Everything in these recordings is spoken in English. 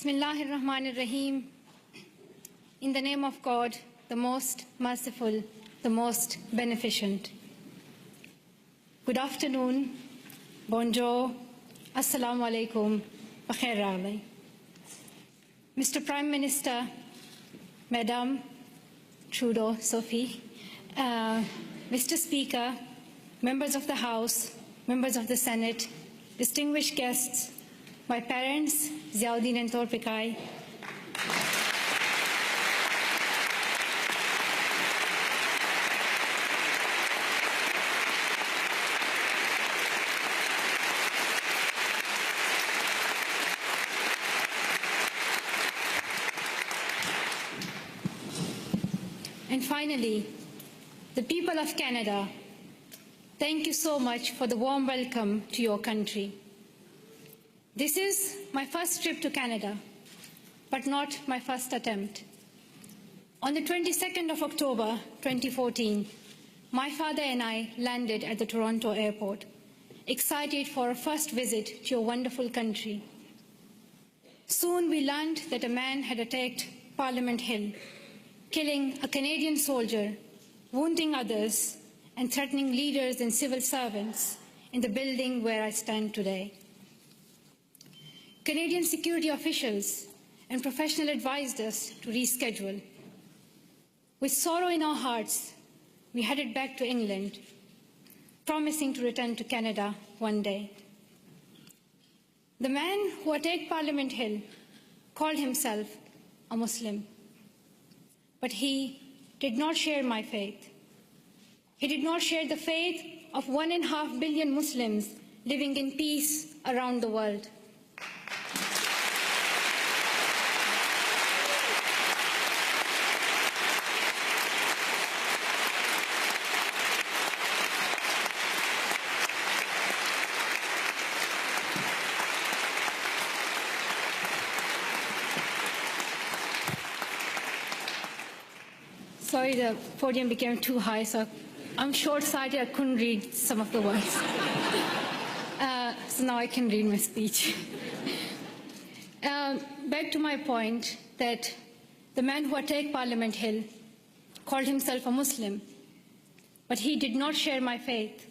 Bismillahirrahmanirrahim. In the name of God, the most merciful, the most beneficent. Good afternoon, bonjour, assalamu alaikum, bakhair raghlai. Mr. Prime Minister, Madam Trudeau, Sophie, Mr. Speaker, members of the House, members of the Senate, distinguished guests, my parents, Ziauddin and Torpikai, and finally, the people of Canada, thank you so much for the warm welcome to your country. This is my first trip to Canada, but not my first attempt. On the 22nd of October 2014, my father and I landed at the Toronto airport, excited for our first visit to your wonderful country. Soon we learned that a man had attacked Parliament Hill, killing a Canadian soldier, wounding others, and threatening leaders and civil servants in the building where I stand today. Canadian security officials and professionals advised us to reschedule. With sorrow in our hearts, we headed back to England, promising to return to Canada one day. The man who attacked Parliament Hill called himself a Muslim, but he did not share my faith. He did not share the faith of 1.5 billion Muslims living in peace around the world. Sorry, the podium became too high, so I'm short-sighted, I couldn't read some of the words. So now I can read my speech. Back to my point that the man who attacked Parliament Hill called himself a Muslim, but he did not share my faith.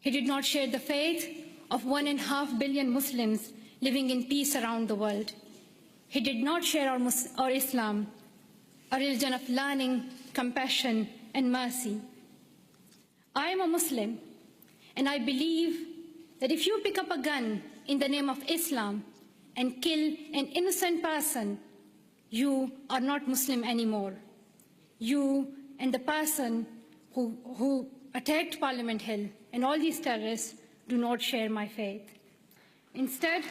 He did not share the faith of 1.5 billion Muslims living in peace around the world. He did not share our Islam, a religion of learning, compassion, and mercy. I am a Muslim, and I believe that if you pick up a gun in the name of Islam and kill an innocent person, you are not Muslim anymore. You and the person who attacked Parliament Hill and all these terrorists do not share my faith. Instead,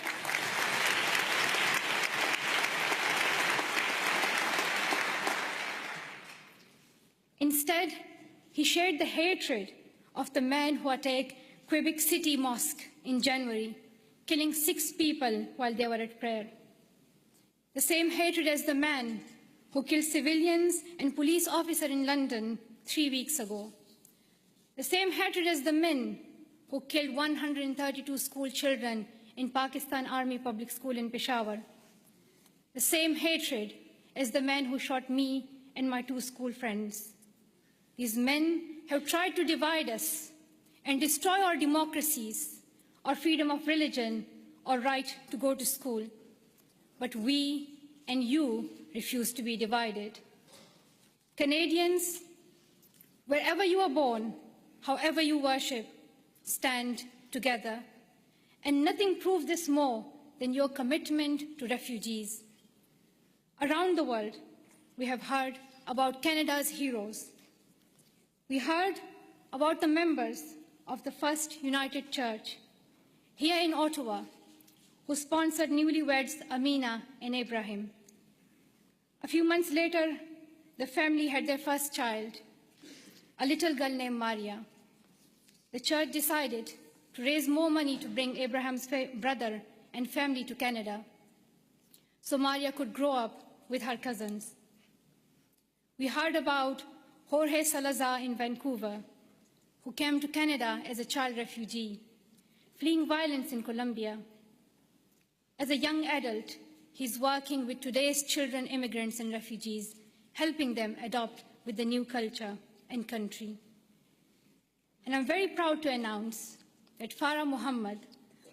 he shared the hatred of the man who attacked Quebec City Mosque in January, killing 6 people while they were at prayer. The same hatred as the man who killed civilians and police officers in London 3 weeks ago. The same hatred as the men who killed 132 school children in Pakistan Army Public School in Peshawar. The same hatred as the man who shot me and my 2 school friends. These men have tried to divide us and destroy our democracies, our freedom of religion, our right to go to school. But we and you refuse to be divided. Canadians, wherever you are born, however you worship, stand together. And nothing proves this more than your commitment to refugees. Around the world, we have heard about Canada's heroes. We heard about the members of the First United Church here in Ottawa who sponsored newlyweds Amina and Abraham. A few months later, the family had their first child, a little girl named Maria. The church decided to raise more money to bring Abraham's brother and family to Canada so Maria could grow up with her cousins. We heard about Jorge Salazar in Vancouver, who came to Canada as a child refugee, fleeing violence in Colombia. As a young adult, he's working with today's children, immigrants and refugees, helping them adopt with the new culture and country. And I'm very proud to announce that Farah Muhammad,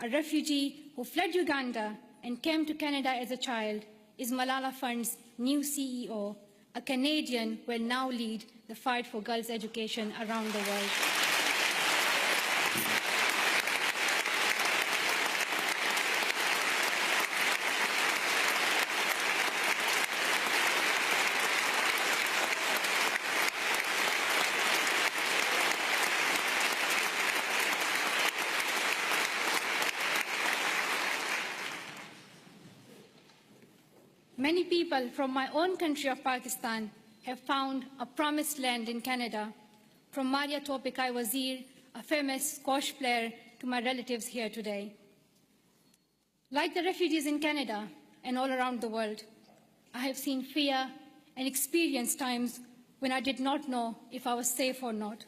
a refugee who fled Uganda and came to Canada as a child, is Malala Fund's new CEO, a Canadian who will now lead the fight for girls' education around the world. Many people from my own country of Pakistan have found a promised land in Canada, from Maria Topikai Wazir, a famous squash player, to my relatives here today. Like the refugees in Canada and all around the world, I have seen fear and experienced times when I did not know if I was safe or not.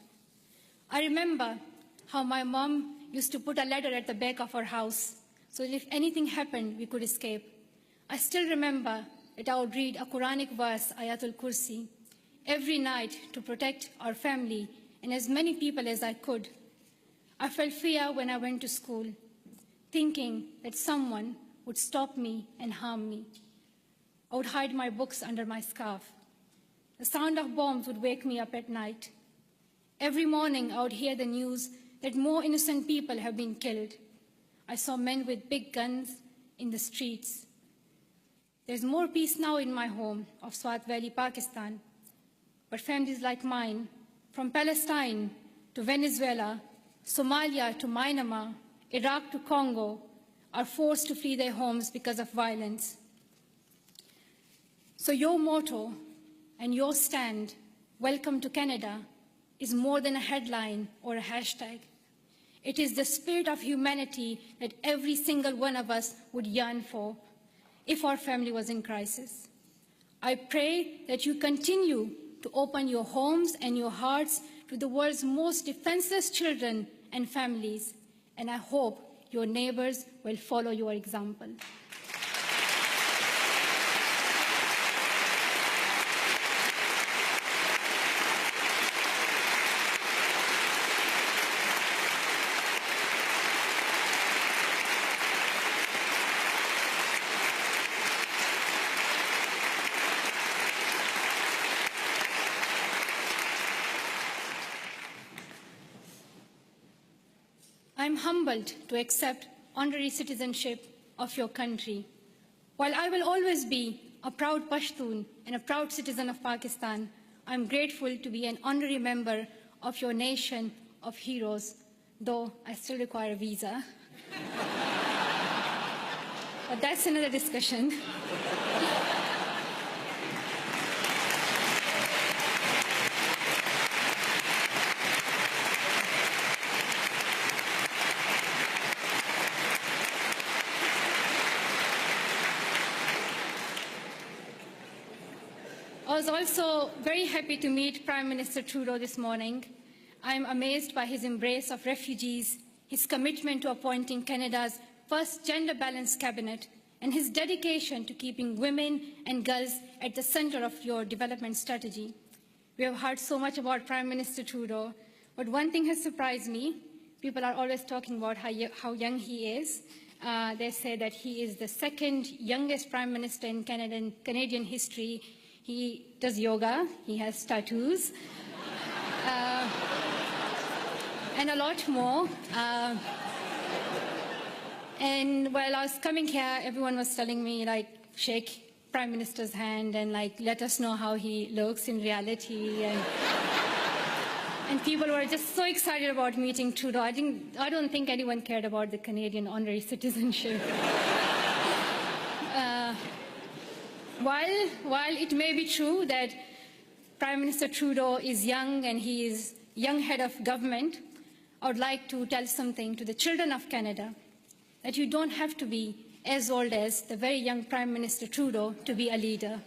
I remember how my mom used to put a ladder at the back of our house so that if anything happened, we could escape. I still remember that I would read a Quranic verse, Ayatul Kursi, every night to protect our family and as many people as I could. I felt fear when I went to school, thinking that someone would stop me and harm me. I would hide my books under my scarf. The sound of bombs would wake me up at night. Every morning I would hear the news that more innocent people have been killed. I saw men with big guns in the streets. There's more peace now in my home of Swat Valley, Pakistan, but families like mine, from Palestine to Venezuela, Somalia to Myanmar, Iraq to Congo, are forced to flee their homes because of violence. So your motto and your stand, "Welcome to Canada," is more than a headline or a hashtag. It is the spirit of humanity that every single one of us would yearn for if our family was in crisis. I pray that you continue to open your homes and your hearts to the world's most defenseless children and families, and I hope your neighbors will follow your example. I'm humbled to accept honorary citizenship of your country. While I will always be a proud Pashtun and a proud citizen of Pakistan, I'm grateful to be an honorary member of your nation of heroes, though I still require a visa. But that's another discussion. I was also very happy to meet Prime Minister Trudeau this morning. I am amazed by his embrace of refugees, his commitment to appointing Canada's first gender-balanced cabinet, and his dedication to keeping women and girls at the center of your development strategy. We have heard so much about Prime Minister Trudeau, but one thing has surprised me. People are always talking about how young he is. They say that he is the second youngest Prime Minister in Canadian history. He does yoga, he has tattoos, and a lot more. And while I was coming here, everyone was telling me, like, shake Prime Minister's hand and, like, let us know how he looks in reality. And people were just so excited about meeting Trudeau. I don't think anyone cared about the Canadian honorary citizenship. While it may be true that Prime Minister Trudeau is young and he is young head of government, I would like to tell something to the children of Canada, that you don't have to be as old as the very young Prime Minister Trudeau to be a leader.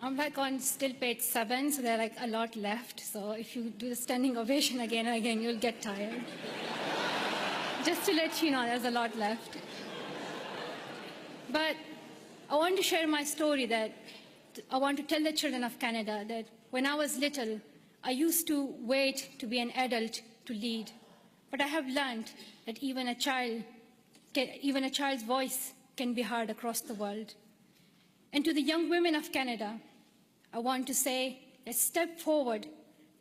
I'm like on still page 7, so there are like a lot left. So if you do the standing ovation again and again, you'll get tired. Just to let you know, there's a lot left. But I want to share my story that I want to tell the children of Canada that when I was little, I used to wait to be an adult to lead. But I have learned that even a child's voice can be heard across the world. And to the young women of Canada, I want to say, let's step forward,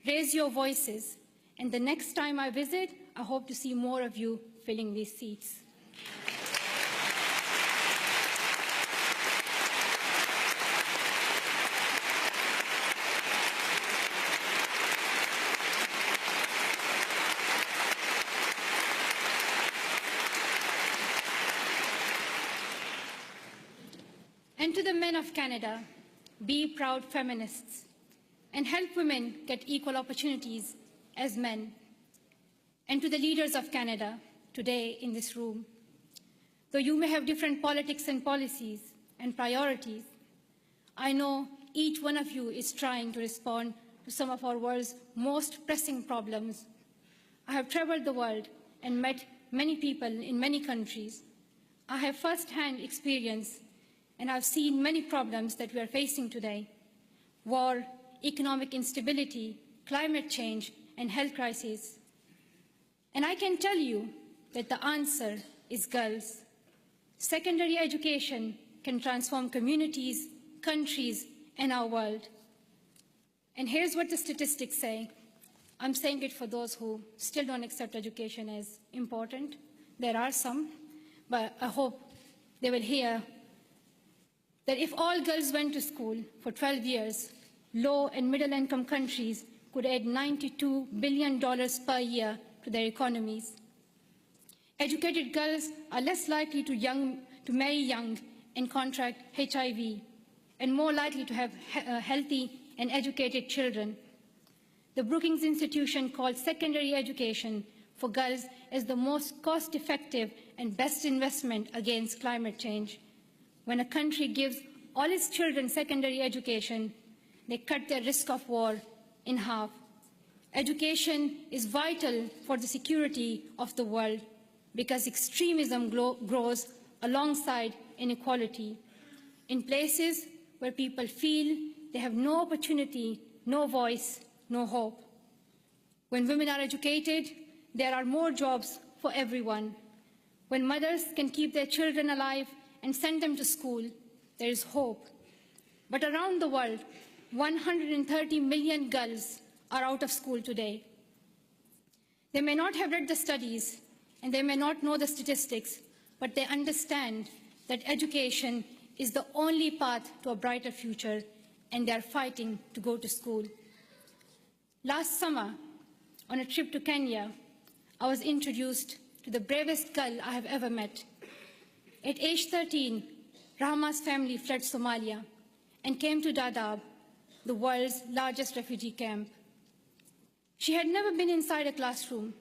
raise your voices, and the next time I visit, I hope to see more of you filling these seats. And to the men of Canada, be proud feminists and help women get equal opportunities as men. And to the leaders of Canada today in this room, though you may have different politics and policies and priorities, I know each one of you is trying to respond to some of our world's most pressing problems. I have traveled the world and met many people in many countries. I have first-hand experience and I've seen many problems that we are facing today: war, economic instability, climate change, and health crises. And I can tell you that the answer is girls. Secondary education can transform communities, countries, and our world. And here's what the statistics say. I'm saying it for those who still don't accept education as important. There are some, but I hope they will hear that if all girls went to school for 12 years, low and middle income countries could add $92 billion per year to their economies. Educated girls are less likely to marry young and contract HIV, and more likely to have healthy and educated children. The Brookings Institution called secondary education for girls as the most cost-effective and best investment against climate change. When a country gives all its children secondary education, they cut their risk of war in half. Education is vital for the security of the world because extremism grows alongside inequality. In places where people feel they have no opportunity, no voice, no hope. When women are educated, there are more jobs for everyone. When mothers can keep their children alive and send them to school, there is hope. But around the world, 130 million girls are out of school today. They may not have read the studies and they may not know the statistics, but they understand that education is the only path to a brighter future, and they are fighting to go to school. Last summer, on a trip to Kenya, I was introduced to the bravest girl I have ever met. At age 13, Rahma's family fled Somalia and came to Dadaab, the world's largest refugee camp. She had never been inside a classroom,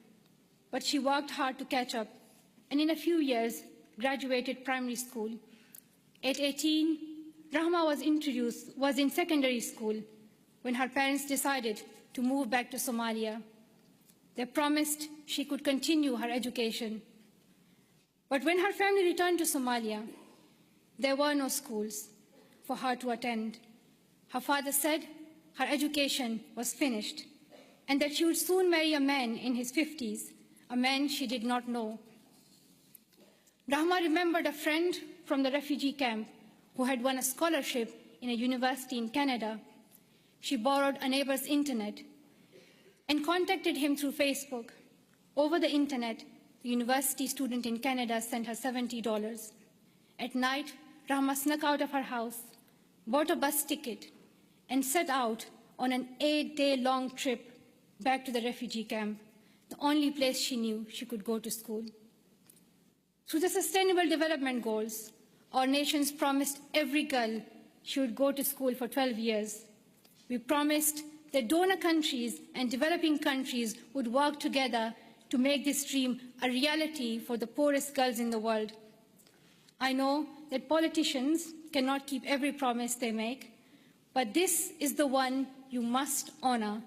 but she worked hard to catch up, and in a few years, graduated primary school. At 18, Rahma was in secondary school when her parents decided to move back to Somalia. They promised she could continue her education. But when her family returned to Somalia, there were no schools for her to attend. Her father said her education was finished and that she would soon marry a man in his 50s, a man she did not know. Rahma remembered a friend from the refugee camp who had won a scholarship in a university in Canada. She borrowed a neighbor's internet and contacted him through Facebook. Over the internet, the university student in Canada sent her $70. At night, Rahma snuck out of her house, bought a bus ticket, and set out on an 8-day-long trip back to the refugee camp, the only place she knew she could go to school. Through the Sustainable Development Goals, our nations promised every girl she would go to school for 12 years. We promised that donor countries and developing countries would work together to make this dream a reality for the poorest girls in the world. I know that politicians cannot keep every promise they make, but this is the one you must honor.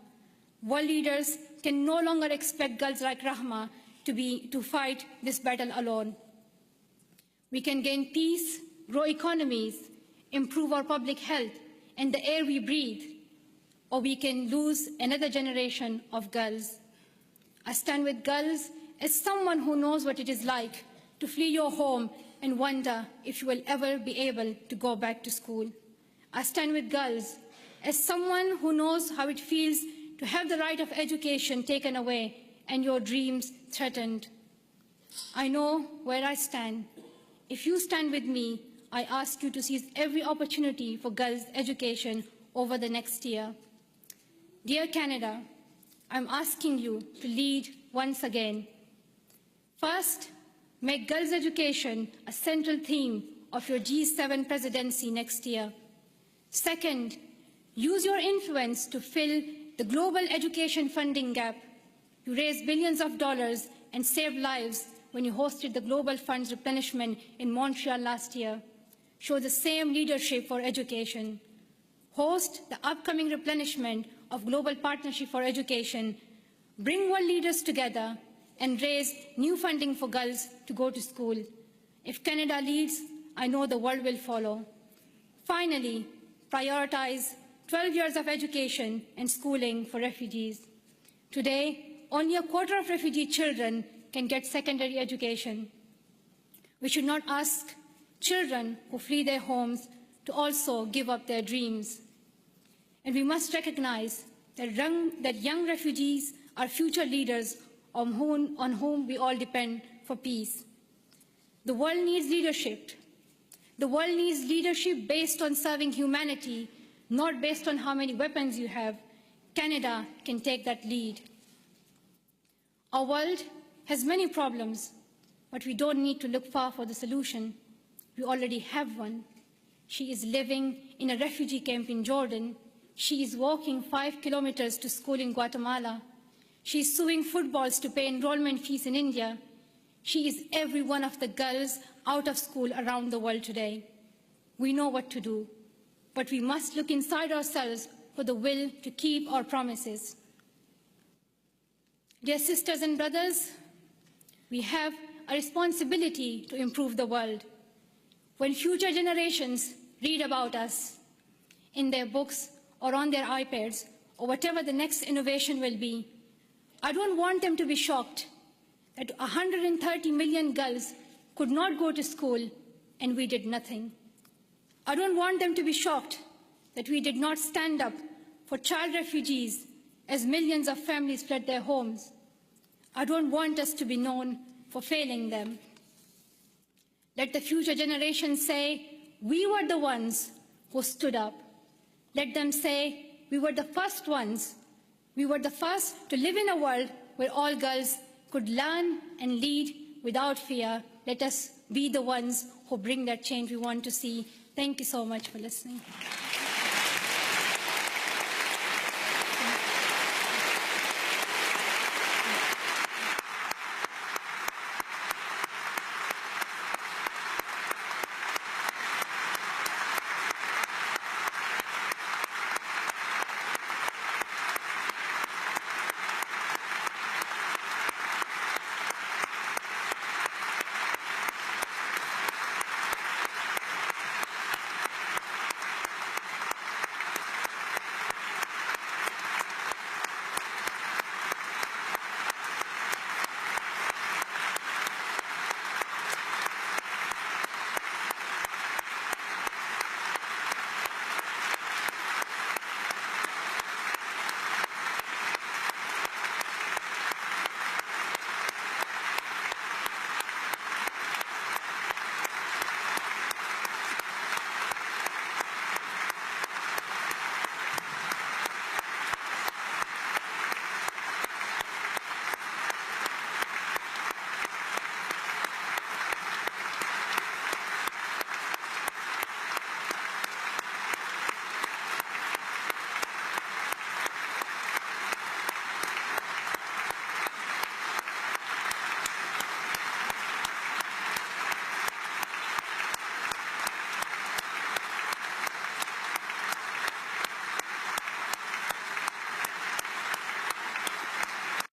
World leaders can no longer expect girls like Rahma to fight this battle alone. We can gain peace, grow economies, improve our public health and the air we breathe, or we can lose another generation of girls. I stand with girls as someone who knows what it is like to flee your home and wonder if you will ever be able to go back to school. I stand with girls as someone who knows how it feels to have the right of education taken away and your dreams threatened. I know where I stand. If you stand with me, I ask you to seize every opportunity for girls' education over the next year. Dear Canada, I'm asking you to lead once again. First, make girls' education a central theme of your G7 presidency next year. Second, use your influence to fill the global education funding gap. You raised billions of dollars and saved lives when you hosted the Global Funds replenishment in Montreal last year. Show the same leadership for education. Host the upcoming replenishment of Global Partnership for Education. Bring world leaders together and raise new funding for girls to go to school. If Canada leads, I know the world will follow. Finally, prioritize 12 years of education and schooling for refugees. Today, only a quarter of refugee children can get secondary education. We should not ask children who flee their homes to also give up their dreams. And we must recognize that young refugees are future leaders on whom we all depend for peace. The world needs leadership. The world needs leadership based on serving humanity, not based on how many weapons you have. Canada can take that lead. Our world has many problems, but we don't need to look far for the solution. We already have one. She is living in a refugee camp in Jordan. She is walking 5 kilometers to school in Guatemala. She is sewing footballs to pay enrollment fees in India. She is every one of the girls out of school around the world today. We know what to do, but we must look inside ourselves for the will to keep our promises. Dear sisters and brothers, we have a responsibility to improve the world. When future generations read about us in their books or on their iPads or whatever the next innovation will be, I don't want them to be shocked that 130 million girls could not go to school and we did nothing. I don't want them to be shocked that we did not stand up for child refugees as millions of families fled their homes. I don't want us to be known for failing them. Let the future generations say, we were the ones who stood up. Let them say, we were the first ones. We were the first to live in a world where all girls could learn and lead without fear. Let us be the ones who bring that change we want to see. Thank you so much for listening.